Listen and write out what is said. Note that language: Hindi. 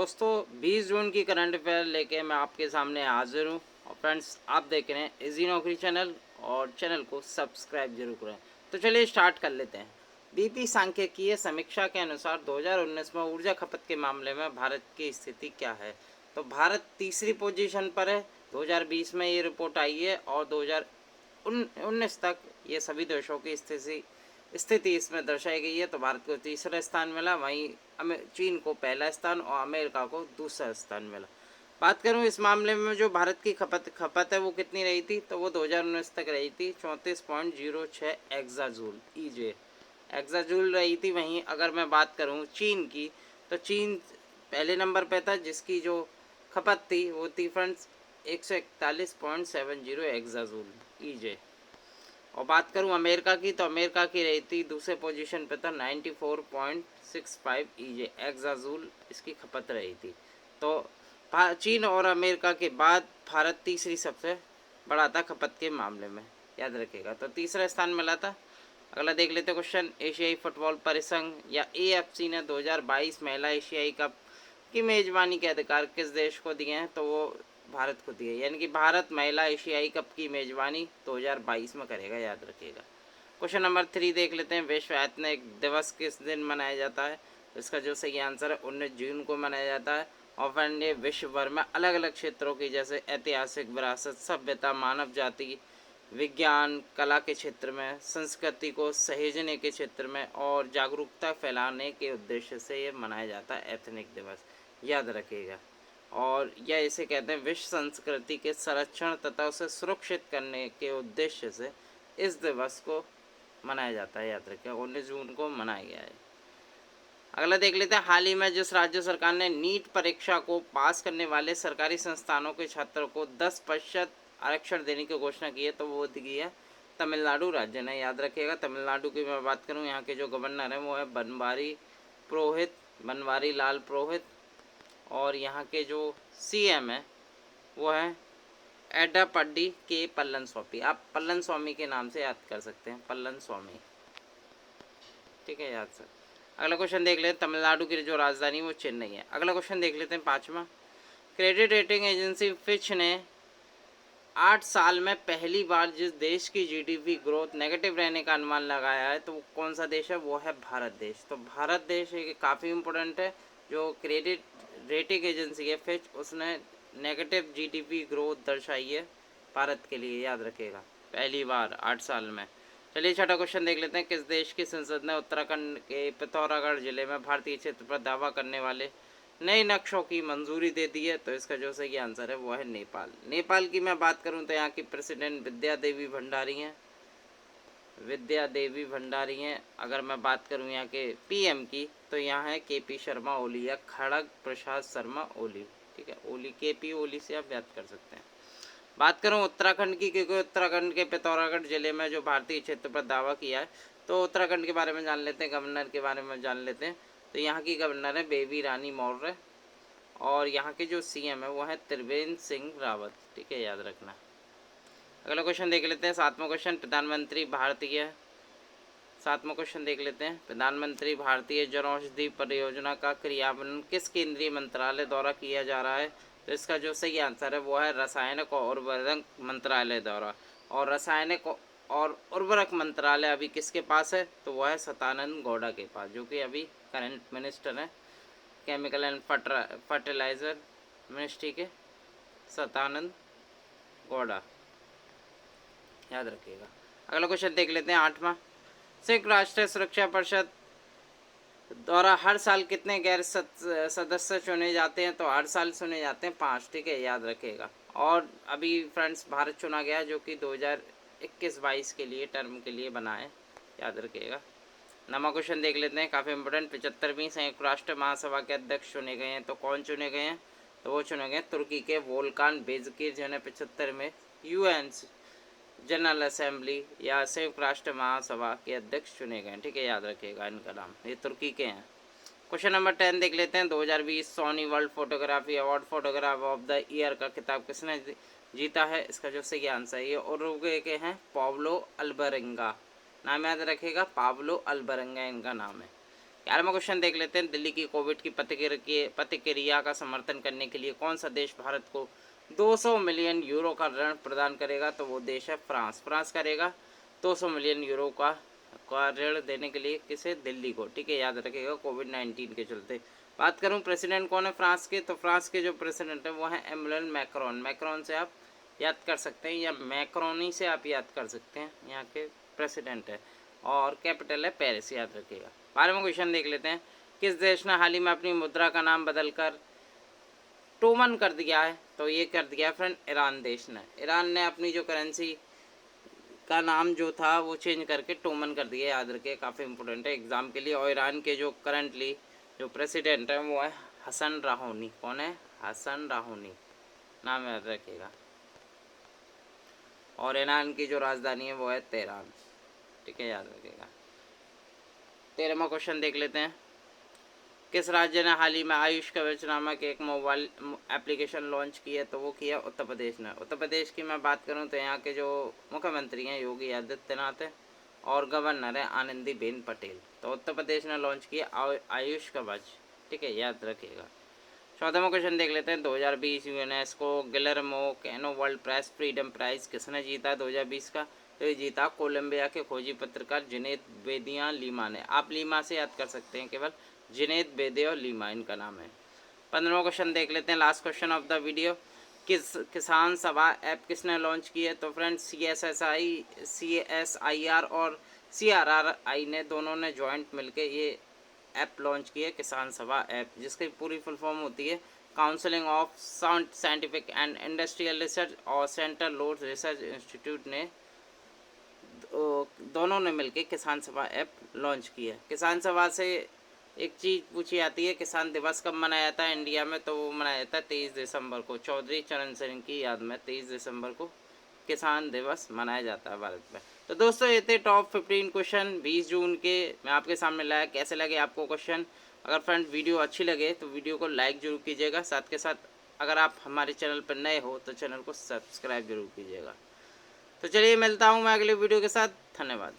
दोस्तों 20 जून की करंट अफेयर लेके मैं आपके सामने हाजिर हूँ। और फ्रेंड्स, आप देख रहे हैं इजी नौकरी चैनल और चैनल को सब्सक्राइब जरूर करें। तो चलिए स्टार्ट कर लेते हैं। बीपी सांख्यिकीय समीक्षा के अनुसार 2019 में ऊर्जा खपत के मामले में भारत की स्थिति क्या है। तो भारत तीसरी पोजीशन पर है। 2020 में ये रिपोर्ट आई है और 2019 तक ये सभी देशों की स्थिति इसमें दर्शाई गई है। तो भारत को तीसरा स्थान मिला, वहीं चीन को पहला स्थान और अमेरिका को दूसरा स्थान मिला। बात करूं इस मामले में जो भारत की खपत है वो कितनी रही थी, तो वो 2019 तक रही थी 34.06 एक्साजूल एक्साजूल रही थी। वहीं अगर मैं बात करूं चीन की, तो चीन पहले नंबर पे था, जिसकी जो खपत थी वो थी फ्रेंड्स 141.70 एक्साजूल। और बात करूं अमेरिका की, तो अमेरिका की रही थी दूसरे पोजीशन पे था 94.65 एक्साजूल इसकी खपत रही थी। तो चीन और अमेरिका के बाद भारत तीसरी सबसे बड़ा था खपत के मामले में, याद रखिएगा। तो तीसरा स्थान मिला था। अगला देख लेते क्वेश्चन। एशियाई फुटबॉल परिसंघ या AFC ने 2022 महिला एशियाई कप की मेजबानी के अधिकार किस देश को दिए हैं, तो वो भारत को दिए, यानी कि भारत महिला एशियाई कप की मेजबानी 2022 में करेगा, याद रखिएगा। क्वेश्चन नंबर 3 देख लेते हैं। विश्व ऐतनिक दिवस किस दिन मनाया जाता है, तो इसका जो सही आंसर है 19 जून को मनाया जाता है। और फ्रेंड ये विश्व भर में अलग अलग क्षेत्रों की, जैसे ऐतिहासिक विरासत, सभ्यता, मानव जाति, विज्ञान, कला के क्षेत्र में, संस्कृति को सहेजने के क्षेत्र में और जागरूकता फैलाने के उद्देश्य से ये मनाया जाता है एथनिक दिवस, याद रखिएगा। और यह इसे कहते हैं विश्व संस्कृति के संरक्षण तथा उसे सुरक्षित करने के उद्देश्य से इस दिवस को मनाया जाता है, याद रखिएगा। 19 जून को मनाया गया है। अगला देख लेते हैं। हाल ही में जिस राज्य सरकार ने नीट परीक्षा को पास करने वाले सरकारी संस्थानों के छात्रों को 10% आरक्षण देने की घोषणा की है, तो वो दी है तमिलनाडु राज्य ने, याद रखिएगा। तमिलनाडु की मैं बात करूं, यहाँ के जो गवर्नर हैं वो है बनवारी लाल पुरोहित। और यहाँ के जो CM है वो है एडापड्डी के पल्लन स्वामी। आप पल्लन स्वामी के नाम से याद कर सकते हैं, पल्लन स्वामी, ठीक है, याद सर। अगला क्वेश्चन देख लेते हैं। तमिलनाडु की जो राजधानी वो चेन्नई है। अगला क्वेश्चन देख लेते हैं 5वां। क्रेडिट रेटिंग एजेंसी फिच ने 8 साल में पहली बार जिस देश की GDP ग्रोथ नेगेटिव रहने का अनुमान लगाया है, तो वो कौन सा देश है, वो है भारत देश। तो भारत देश काफ़ी इम्पोर्टेंट है। जो क्रेडिट रेटिंग एजेंसी है फिच, उसने नेगेटिव GDP ग्रोथ दर्शाई है भारत के लिए, याद रखिएगा, पहली बार 8 साल में। चलिए छठा क्वेश्चन देख लेते हैं। किस देश की संसद ने उत्तराखंड के पिथौरागढ़ जिले में भारतीय क्षेत्र पर दावा करने वाले नए नक्शों की मंजूरी दे दी है, तो इसका जो सही आंसर है वो है नेपाल। नेपाल की मैं बात करूं तो यहाँ की प्रेसिडेंट विद्या देवी भंडारी हैं। अगर मैं बात करूं यहाँ के PM की, तो यहाँ है KP शर्मा ओली या खड़ग प्रसाद शर्मा ओली, ठीक है, ओली, KP ओली से आप याद कर सकते हैं। बात करूं उत्तराखंड की, क्योंकि उत्तराखंड के पिथौरागढ़ जिले में जो भारतीय क्षेत्र पर दावा किया है, तो उत्तराखंड के बारे में जान लेते हैं, गवर्नर के बारे में जान लेते हैं। तो यहाँ की गवर्नर है बेबी रानी मौर्य और यहाँ के जो CM है वो है त्रिवेंद्र सिंह रावत, ठीक है, याद रखना। अगला क्वेश्चन देख लेते हैं। सातवां क्वेश्चन देख लेते हैं। प्रधानमंत्री भारतीय जनऔषधि परियोजना का क्रियान्वयन किस केंद्रीय मंत्रालय द्वारा किया जा रहा है, तो इसका जो सही आंसर है वो है रसायनिक और उर्वरक मंत्रालय द्वारा। और रसायनिक और उर्वरक मंत्रालय अभी किसके पास है, तो वह है सदानंद गौड़ा के पास, जो कि अभी करंट मिनिस्टर हैं केमिकल एंड फर्टिलाइज़र मिनिस्ट्री के, सदानंद गौड़ा, याद रखिएगा। अगला क्वेश्चन देख लेते हैं 8वां। संयुक्त राष्ट्र सुरक्षा परिषद द्वारा हर साल कितने गैर सदस्य चुने जाते हैं, तो हर साल चुने जाते हैं 5, ठीक है, याद रखिएगा। और अभी फ्रेंड्स भारत चुना गया, जो कि 2021-22 के लिए टर्म के लिए बना है, याद रखिएगा। 9वां क्वेश्चन देख लेते हैं, काफ़ी इंपोर्टेंट। 75वीं संयुक्त राष्ट्र महासभा के अध्यक्ष चुने गए हैं, तो कौन चुने गए हैं, तो वो चुने गए तुर्की के वोल्कान बेजकिर, जो है 75 में UN जनरल असेंबली या संयुक्त राष्ट्र महासभा के अध्यक्ष चुने गए हैं, ठीक है, याद रखिएगा इनका नाम, ये तुर्की के हैं। क्वेश्चन नंबर 10 देख लेते हैं। 2020 Sony world photography award photograph of the year का खिताब किसने जीता है, इसका जो सही आंसर है ये उरुग्वे के हैं पाब्लो अल्बरेंगा, नाम याद रखिएगा, पाब्लो अल्बरेंगा इनका नाम है। 11वां क्वेश्चन देख लेते हैं, दिल्ली की कोविड की प्रतिक्रिया का समर्थन करने के लिए कौन सा देश भारत को 200 मिलियन यूरो का ऋण प्रदान करेगा? तो वो देश है फ्रांस। फ्रांस करेगा 200 मिलियन यूरो का ऋण देने के लिए, किसे? दिल्ली को। ठीक है, याद रखिएगा, कोविड-19 के चलते। बात करूं प्रेसिडेंट कौन है फ्रांस के, तो फ्रांस के जो प्रेसिडेंट है वो है एमैनुअल मैक्रोन। मैक्रोन से आप याद कर सकते हैं या मैक्रोनी से आप याद कर सकते हैं, यहाँ के प्रेसिडेंट है, और कैपिटल है पेरिस, याद रखिएगा। 12वां क्वेश्चन देख लेते हैं, किस देश ने हाल ही में अपनी मुद्रा का नाम बदलकर टोमन कर दिया है? तो ये कर दिया फ्रेंड ईरान देश ने। ईरान ने अपनी जो करेंसी का नाम जो था वो चेंज करके टोमन कर दिया, याद रखिए, काफ़ी इंपॉर्टेंट है एग्ज़ाम के लिए। और ईरान के जो करंटली जो प्रेसिडेंट है वो है हसन राहौनी। कौन है? हसन राहौनी, नाम याद रखिएगा। और ईरान की जो राजधानी है वो है तेहरान। ठीक है, याद रखिएगा। 13वां क्वेश्चन देख लेते हैं, किस राज्य ने हाल ही में आयुष कवच नामक एक मोबाइल एप्लीकेशन लॉन्च की है? तो वो किया उत्तर प्रदेश ने। उत्तर प्रदेश की मैं बात करूं तो यहाँ के जो मुख्यमंत्री हैं योगी आदित्यनाथ है, और गवर्नर है आनंदीबेन पटेल। तो उत्तर प्रदेश ने लॉन्च किया आयुष कवच। ठीक है, याद रखिएगा। 14वां क्वेश्चन देख लेते हैं, 2020 UNESCO Guillermo Cano world press freedom prize किसने जीता 2020 का? तो ये जीता कोलंबिया के खोजी पत्रकार जुनैद बेदिया लीमा ने। आप लीमा से याद कर सकते हैं केवल, जुनैद बेदिया लीमा इनका नाम है। 15वां क्वेश्चन देख लेते हैं, last question of the video, किसान सभा ऐप किसने लॉन्च की है? तो फ्रेंड्स CSIR और CRRI ने, दोनों ने जॉइंट मिलके ये ऐप लॉन्च की है, किसान सभा ऐप, जिसकी पूरी फुल फॉर्म होती है counselling of scientific and industrial research, और सेंट्रल लोड रिसर्च इंस्टीट्यूट ने दोनों ने मिलकर किसान सभा ऐप लॉन्च की है। किसान सभा से एक चीज़ पूछी जाती है, किसान दिवस कब मनाया जाता है इंडिया में? तो वो मनाया जाता है 23 दिसंबर को, चौधरी चरण सिंह की याद में 23 दिसंबर को किसान दिवस मनाया जाता है भारत में। तो दोस्तों ये थे टॉप 15 क्वेश्चन 20 जून के मैं आपके सामने लाया। कैसे लगे आपको क्वेश्चन? अगर फ्रेंड वीडियो अच्छी लगे तो वीडियो को लाइक जरूर कीजिएगा, साथ के साथ अगर आप हमारे चैनल पर नए हो तो चैनल को सब्सक्राइब जरूर कीजिएगा। तो चलिए मिलता हूँ मैं अगले वीडियो के साथ। धन्यवाद।